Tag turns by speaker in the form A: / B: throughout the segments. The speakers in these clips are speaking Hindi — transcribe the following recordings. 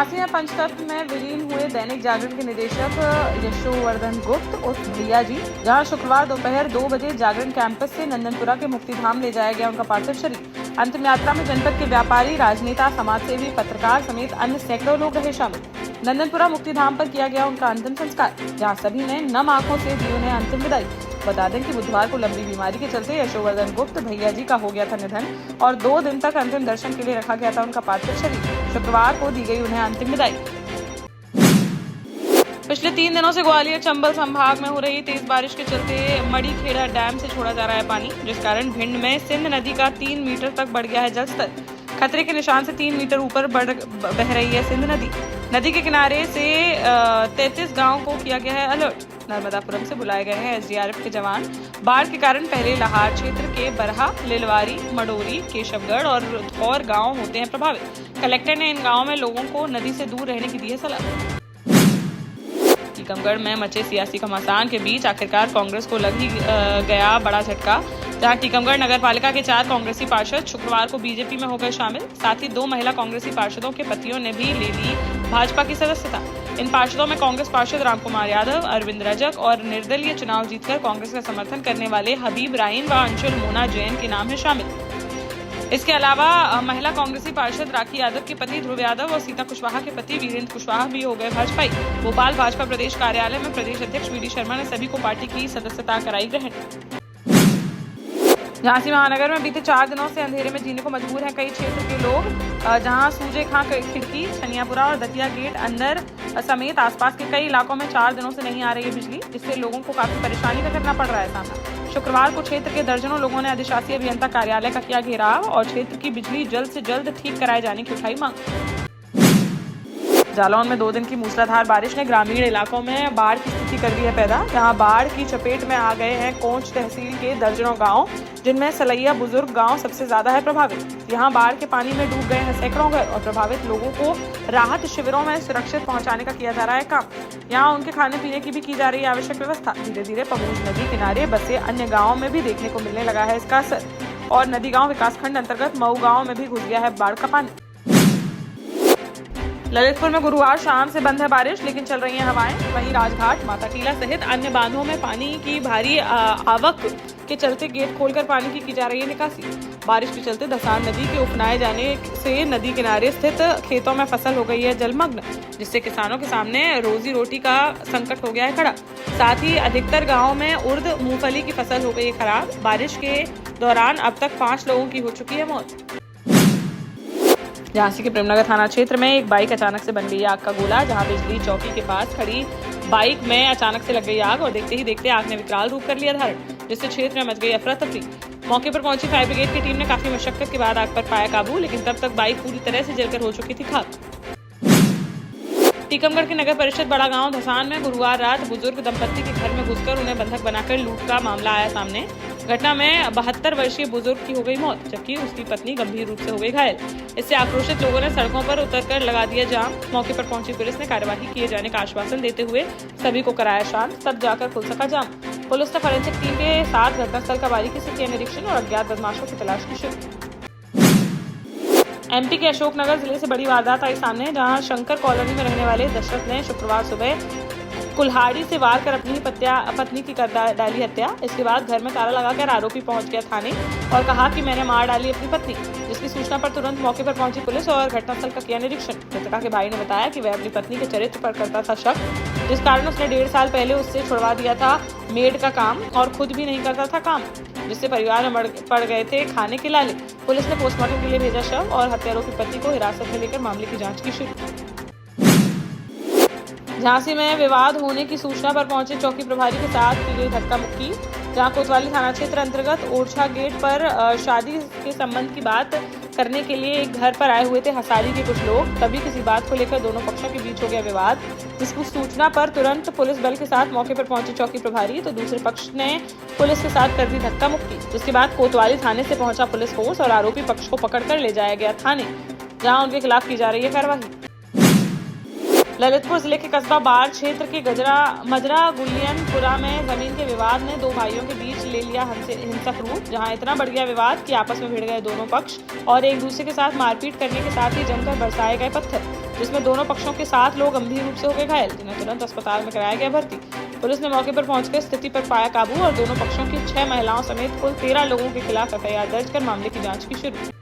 A: झांसी में पंचतत्व में विलीन हुए दैनिक जागरण के निदेशक यशोवर्धन गुप्त उर्फ भैया जी, जहां शुक्रवार दोपहर 2 बजे जागरण कैंपस से नंदनपुरा के मुक्तिधाम ले जाया गया उनका पार्थिव शरीर। अंतिम यात्रा में जनपद के व्यापारी, राजनेता, समाजसेवी, पत्रकार समेत अन्य सैकड़ों लोग रहे शामिल। नंदनपुरा मुक्तिधाम पर किया गया उनका अंतिम संस्कार, जहाँ सभी ने नम आंखों से दी उन्हें अंतिम विदाई। बता दें कि बुधवार को लंबी बीमारी के चलते यशोवर्धन गुप्त भैया जी का हो गया था निधन और 2 दिन तक अंतिम दर्शन के लिए रखा गया था उनका पार्थिव शरीर। शुक्रवार को दी गई उन्हें अंतिम विदाई। पिछले 3 दिनों से ग्वालियर चंबल संभाग में हो रही तेज बारिश के चलते मड़ीखेड़ा डैम से छोड़ा जा रहा है पानी, जिस कारण भिंड में सिंध नदी का 3 मीटर तक बढ़ गया है जलस्तर। खतरे के निशान से 3 मीटर ऊपर बह रही है सिंध नदी। नदी के किनारे से 33 गांव को किया गया है अलर्ट। नर्मदापुरम से बुलाए गए हैं एसडीआरएफ के जवान। बाढ़ के कारण पहले लाहार क्षेत्र के बरहा, लिलवारी, मडोरी, केशवगढ़ और धौर गांव होते हैं प्रभावित। कलेक्टर ने इन गांवों में लोगों को नदी से दूर रहने की दी है सलाह। टीकमगढ़ में मचे सियासी घमासान के बीच आखिरकार कांग्रेस को लग ही गया बड़ा झटका, जहां टीकमगढ़ नगर पालिका के 4 कांग्रेसी पार्षद शुक्रवार को बीजेपी में हो गए शामिल। साथ ही 2 महिला कांग्रेसी पार्षदों के पतियों ने भी ले ली भाजपा की सदस्यता। इन पार्षदों में कांग्रेस पार्षद रामकुमार यादव, अरविंद रजक और निर्दलीय चुनाव जीतकर कांग्रेस का समर्थन करने वाले हबीब राइन व अंशुल मोना जैन के नाम है शामिल। इसके अलावा महिला कांग्रेसी पार्षद राखी यादव के पति ध्रुव यादव और सीता कुशवाहा के पति वीरेंद्र कुशवाहा भी हो गए भाजपाई। भोपाल भाजपा प्रदेश कार्यालय में प्रदेश अध्यक्ष वीडी शर्मा ने सभी को पार्टी की सदस्यता कराई ग्रहण। झांसी महानगर में बीते 4 दिनों से अंधेरे में जीने को मजबूर हैं कई क्षेत्र के लोग, जहां सूजे खां खिड़की, छनियापुरा और दतिया गेट अंदर समेत आसपास के कई इलाकों में 4 दिनों से नहीं आ रही है बिजली, जिससे लोगों को काफी परेशानी का करना पड़ रहा है सामना। शुक्रवार को क्षेत्र के दर्जनों लोगों ने अधिशासी अभियंता कार्यालय का किया घेराव और क्षेत्र की बिजली जल्द से जल्द ठीक कराए जाने की उठाई मांग। जालौन में 2 दिन की मूसलाधार बारिश ने ग्रामीण इलाकों में बाढ़ की स्थिति कर दी है पैदा, जहां बाढ़ की चपेट में आ गए हैं कोंच तहसील के दर्जनों गांव, जिनमें सलैया बुजुर्ग गांव सबसे ज्यादा है प्रभावित। यहां बाढ़ के पानी में डूब गए हैं सैकड़ों घर और प्रभावित लोगों को राहत शिविरों में सुरक्षित पहुंचाने का किया जा रहा है काम। यहाँ उनके खाने पीने की भी की जा रही है आवश्यक व्यवस्था। धीरे धीरे पबूज नदी किनारे बसे अन्य गाँव में भी देखने को मिलने लगा है इसका असर और नदी गाँव विकासखंड अंतर्गत मऊ गाँव में भी घुस गया है बाढ़ का पानी। ललितपुर में गुरुवार शाम से बंद है बारिश, लेकिन चल रही हैं हवाएं। वहीं राजघाट, माता टीला सहित अन्य बांधों में पानी की भारी आवक के चलते गेट खोलकर पानी की जा रही है निकासी। बारिश के चलते धसान नदी के उफनाए जाने से नदी किनारे स्थित खेतों में फसल हो गई है जलमग्न, जिससे किसानों के सामने रोजी रोटी का संकट हो गया है खड़ा। साथ ही अधिकतर गाँव में उर्द, मूंगफली की फसल हो गई है खराब। बारिश के दौरान अब तक 5 लोगों की हो चुकी है मौत। झांसी के प्रेमनगर थाना क्षेत्र में एक बाइक अचानक से बन गई आग का गोला, जहां बिजली चौकी के पास खड़ी बाइक में अचानक से लग गई आग और देखते ही देखते आग ने विकराल रूप कर लिया धारण, जिससे क्षेत्र में मच गई अफरा तफरी। मौके पर पहुंची फायर ब्रिगेड की टीम ने काफी मशक्कत के बाद आग पर पाया काबू, लेकिन तब तक बाइक पूरी तरह से जलकर हो चुकी थी खाक। टीकमगढ़ के नगर परिषद बड़ा गांव धसान में गुरुवार रात बुजुर्ग दंपत्ति के घर में घुसकर उन्हें बंधक बनाकर लूट का मामला आया सामने। घटना में 72 वर्षीय बुजुर्ग की हो गई मौत, जबकि उसकी पत्नी गंभीर रूप से हो गई घायल। इससे आक्रोशित लोगों ने सड़कों पर उतरकर लगा दिया जाम। मौके पर पहुंची पुलिस ने कार्यवाही किए जाने का आश्वासन देते हुए सभी को कराया शांत, तब जाकर खुल सका जाम। पुलिस ने फॉरेंसिक टीम के साथ घटनास्थल का बारीकी से किया निरीक्षण और अज्ञात बदमाशों की तलाश की शुरू। एमपी के अशोकनगर जिले से बड़ी वारदात आई सामने, जहां शंकर कॉलोनी में रहने वाले दशरथ ने शुक्रवार सुबह कुल्हाड़ी से वार कर अपनी पत्नी की कर डाली हत्या। इसके बाद घर में ताला लगाकर आरोपी पहुंच गया थाने और कहा कि मैंने मार डाली अपनी पत्नी, जिसकी सूचना पर तुरंत मौके पर पहुंची पुलिस और घटनास्थल का किया निरीक्षण। मृतका के भाई ने बताया कि वह अपनी पत्नी के चरित्र पर करता था शक, जिस कारण उसने 1.5 साल पहले उससे छुड़वा दिया था मेड का काम और खुद भी नहीं करता था काम, जिससे परिवार में पड़ गए थे खाने के लाले। पुलिस ने पोस्टमार्टम के लिए भेजा शव और हत्यारोपी पति को हिरासत में लेकर मामले की जांच की शुरू। झांसी में विवाद होने की सूचना पर पहुंचे चौकी प्रभारी के साथ की गई धक्का मुक्की, जहां कोतवाली थाना क्षेत्र अंतर्गत ओरछा गेट पर शादी के संबंध की बात करने के लिए एक घर पर आए हुए थे हसारी के कुछ लोग। तभी किसी बात को लेकर दोनों पक्षों के बीच हो गया विवाद, जिसकी सूचना पर तुरंत पुलिस बल के साथ मौके पर पहुंचे चौकी प्रभारी तो दूसरे पक्ष ने पुलिस के साथ कर दी धक्का मुक्की। जिसके बाद कोतवाली थाने से पहुंचा पुलिस फोर्स और आरोपी पक्ष को पकड़कर ले जाया गया थाने, जहाँ उनके खिलाफ की जा रही है कार्रवाई। ललितपुर जिले के कस्बा बाढ़ क्षेत्र के मजरा गुलियनपुरा में जमीन के विवाद ने दो भाइयों के बीच ले लिया हिंसक रूप, जहां इतना बढ़ गया विवाद कि आपस में भिड़ गए दोनों पक्ष और एक दूसरे के साथ मारपीट करने के साथ ही जमकर बरसाए गए पत्थर, जिसमें दोनों पक्षों के 7 लोग गंभीर रूप से हो गए घायल, जिन्हें तुरंत अस्पताल में कराया गया भर्ती। पुलिस ने मौके पर पहुंचकर स्थिति पर पाया काबू और दोनों पक्षों की 6 महिलाओं समेत कुल 13 लोगों के खिलाफ FIR दर्ज कर मामले की जाँच की शुरू।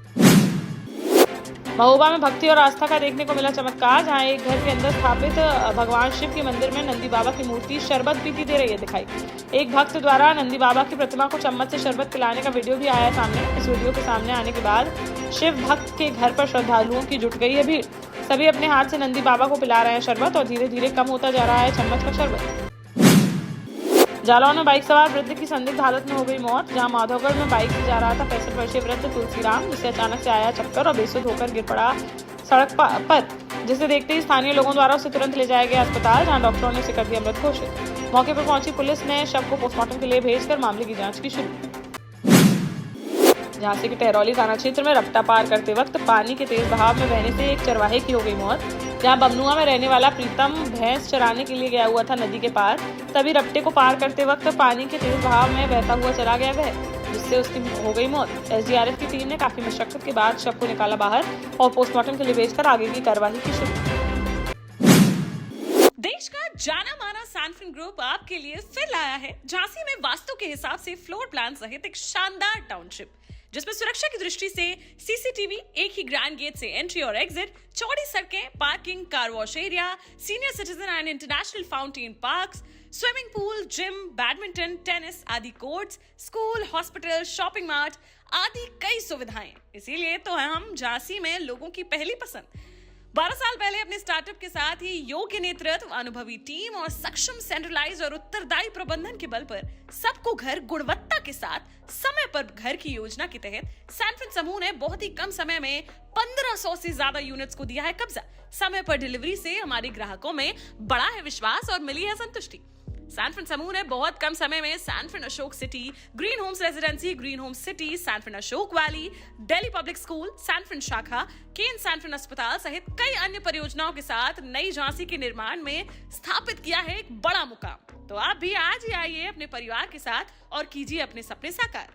A: महोबा में भक्ति और आस्था का देखने को मिला चमत्कार, जहां एक घर के अंदर स्थापित भगवान शिव के मंदिर में नंदी बाबा की मूर्ति शरबत पीती दे रही है दिखाई। एक भक्त द्वारा नंदी बाबा की प्रतिमा को चम्मच से शरबत पिलाने का वीडियो भी आया सामने। इस वीडियो के सामने आने के बाद शिव भक्त के घर पर श्रद्धालुओं की जुट गई है भीड़। सभी अपने हाथ से नंदी बाबा को पिला रहे हैं शरबत और धीरे धीरे कम होता जा रहा है चम्मच का शरबत। जालौन में बाइक सवार वृद्ध की संदिग्ध हालत में हो गई मौत, जहां माधवगढ़ में बाइक से जा रहा था 65 वर्षीय वृद्ध तुलसीराम, जिसे अचानक से आया चक्कर और बेसुध होकर गिर पड़ा सड़क पर, जिसे देखते ही स्थानीय लोगों द्वारा उसे तुरंत ले जाया गया अस्पताल, जहां डॉक्टरों ने उसे कर दिया मृत घोषित। मौके पर पहुंची पुलिस ने शव को पोस्टमार्टम के लिए भेजकर मामले की जाँच की शुरू। झांसी के टहरौली थाना क्षेत्र में रपटा पार करते वक्त पानी के तेज बहाव में बहने से एक चरवाहे की हो गई मौत, जहां बमनुआ में रहने वाला प्रीतम भैंस चराने के लिए गया हुआ था नदी के पार, तभी रपटे को पार करते वक्त पानी के तेज बहाव में बहता हुआ चला गया वह, जिससे उसकी हो गई मौत। SDRF की टीम ने काफी मशक्कत के बाद शव को निकाला बाहर और पोस्टमार्टम के लिए भेजकर आगे की कार्यवाही की शुरू।
B: देश का जाना माना सैनफिन ग्रुप आपके लिए फिर लाया है झांसी में वास्तु के हिसाब से फ्लोर प्लान सहित एक शानदार टाउनशिप, जिसमें सुरक्षा की दृष्टि से CCTV, एक ही ग्रैंड गेट से एंट्री और एग्जिट, चौड़ी सड़कें, parking, car wash area, senior citizen and international fountain parks, swimming pool, gym, badminton, tennis आदि courts, school, hospital, shopping mart आदि कई सुविधाएं। इसीलिए तो हम झांसी में लोगों की पहली पसंद। 12 साल पहले अपने स्टार्टअप के साथ ही योग्य नेतृत्व, अनुभवी टीम और सक्षम सेंट्रलाइज और उत्तरदायी प्रबंधन के बल पर सबको घर गुणवत्ता के साथ समय पर घर की योजना के तहत सैनफिन समूह ने बहुत ही कम समय में 1500 से ज्यादा यूनिट्स को दिया है कब्जा। समय पर डिलीवरी से हमारे ग्राहकों में बढ़ा है विश्वास और मिली है संतुष्टि। सैनफिन समूह ने बहुत कम समय में Sanfin Ashok city, green homes residency, green homes city, Sanfin Ashok valley, Delhi public school, Sanfin शाखा, केन सैनफिन अस्पताल सहित कई अन्य परियोजनाओं के साथ नई झांसी के निर्माण में स्थापित किया है एक बड़ा मुकाम। तो आप भी आज ही आइए अपने परिवार के साथ और कीजिए अपने सपने साकार।